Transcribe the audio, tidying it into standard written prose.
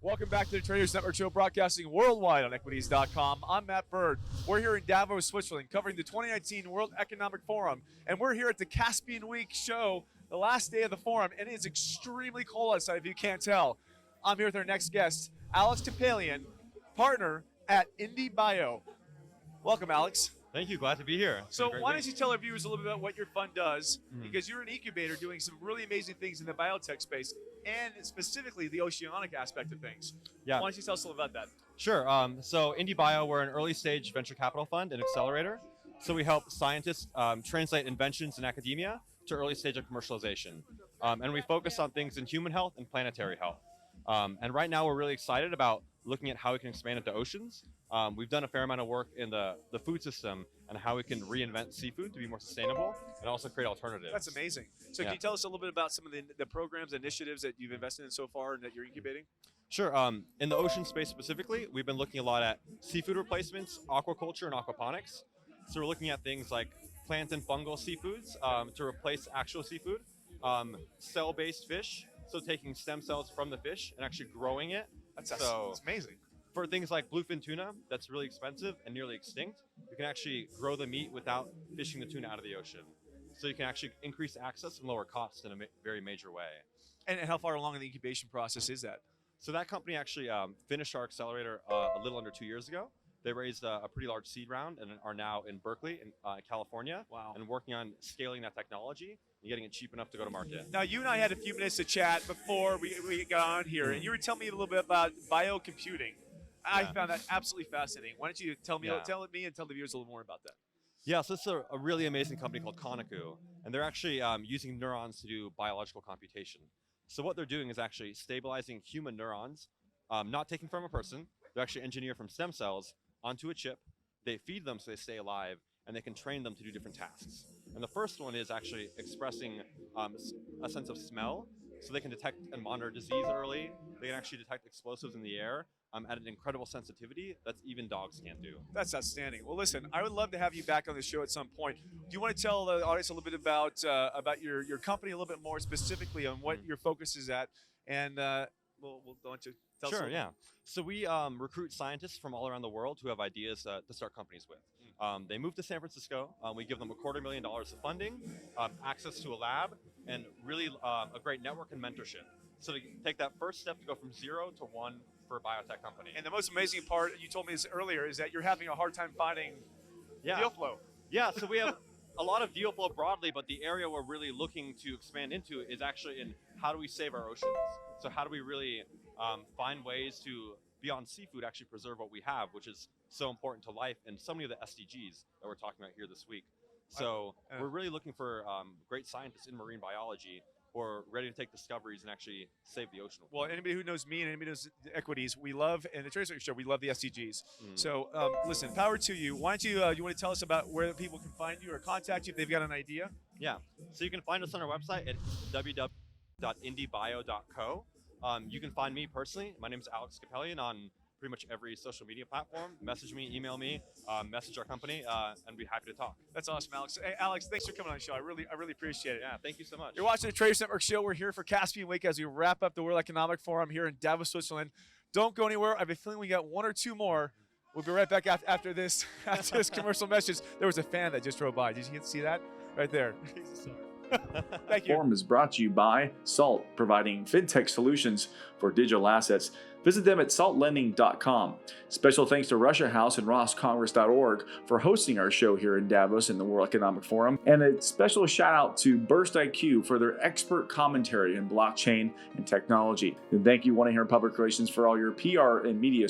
Welcome back to the Traders Network Show, broadcasting worldwide on equities.com. I'm Matt Bird. We're here in Davos, Switzerland, covering the 2019 World Economic Forum, and we're here at the Caspian Week show, the last day of the forum, and it's extremely cold outside, if you can't tell. I'm here with our next guest, Alex Kopelyan, partner at IndieBio. Welcome, Alex. Thank you. Glad to be here. So why don't you tell our viewers a little bit about what your fund does, because you're an incubator doing some really amazing things in the biotech space, and specifically the oceanic aspect of things. Yeah. Why don't you tell us a little about that? Sure. So IndieBio, we're an early stage venture capital fund and accelerator. So we help scientists translate inventions in academia to early stage of commercialization. And we focus on things in human health and planetary health. And right now we're really excited about looking at how we can expand into oceans. We've done a fair amount of work in the food system and how we can reinvent seafood to be more sustainable and also create alternatives. That's amazing. So can you tell us a little bit about some of the programs, initiatives that you've invested in so far and that you're incubating? Sure. In the ocean space specifically, we've been looking a lot at seafood replacements, aquaculture, and aquaponics. So we're looking at things like plant and fungal seafoods to replace actual seafood, cell-based fish, so taking stem cells from the fish and actually growing it. That's amazing. For things like bluefin tuna, that's really expensive and nearly extinct, you can actually grow the meat without fishing the tuna out of the ocean. So you can actually increase access and lower costs in a very major way. And how far along in the incubation process is that? So that company actually finished our accelerator a little under 2 years ago. They raised a pretty large seed round and are now in Berkeley, in California, and working on scaling that technology and getting it cheap enough to go to market. Now, you and I had a few minutes to chat before we got on here, and you were telling me a little bit about biocomputing. I found that absolutely fascinating. Why don't you tell me and tell the viewers a little more about that? Yeah, so this is a really amazing company called Konaku, and they're actually using neurons to do biological computation. So what they're doing is actually stabilizing human neurons, not taken from a person. They're actually engineered from stem cells onto a chip. They feed them so they stay alive, and they can train them to do different tasks. And the first one is actually expressing a sense of smell, so they can detect and monitor disease early. They can actually detect explosives in the air at an incredible sensitivity that even dogs can't do. That's outstanding. Well, listen, I would love to have you back on the show at some point. Do you want to tell the audience a little bit about your company, a little bit more specifically on what your focus is at? And we'll want you to tell us. Sure, yeah. So we recruit scientists from all around the world who have ideas to start companies with. They move to San Francisco. We give them $250,000 of funding, access to a lab, and really a great network and mentorship. So to take that first step to go from 0 to 1 for a biotech company. And the most amazing part, you told me this earlier, is that you're having a hard time finding deal flow. Yeah, so we have a lot of deal flow broadly, but the area we're really looking to expand into is actually in how do we save our oceans? So how do we really find ways to, beyond seafood, actually preserve what we have, which is so important to life and so many of the SDGs that we're talking about here this week. So we're really looking for great scientists in marine biology who are ready to take discoveries and actually save the ocean. Well, anybody who knows me and anybody who knows equities, we love, and the Traders Network Show, we love the SDGs. So listen, power to you. Why don't you want to tell us about where people can find you or contact you if they've got an idea? Yeah, so you can find us on our website at www.indiebio.co. You can find me personally. My name is Alex Kopelyan on pretty much every social media platform. Message me, email me, message our company, and be happy to talk. That's awesome, Alex. Hey, Alex, thanks for coming on the show. I really appreciate it. Yeah, thank you so much. You're watching the Traders Network Show. We're here for Caspian Week as we wrap up the World Economic Forum here in Davos, Switzerland. Don't go anywhere. I have a feeling we got one or two more. We'll be right back after this commercial message. There was a fan that just drove by. Did you see that? Right there. Thank you. Forum is brought to you by Salt, providing fintech solutions for digital assets. Visit them at saltlending.com. Special thanks to Russia House and rosscongress.org for hosting our show here in Davos in the World Economic Forum. And a special shout out to Burst IQ for their expert commentary in blockchain and technology. And thank you, 1-800 Public Relations, for all your PR and media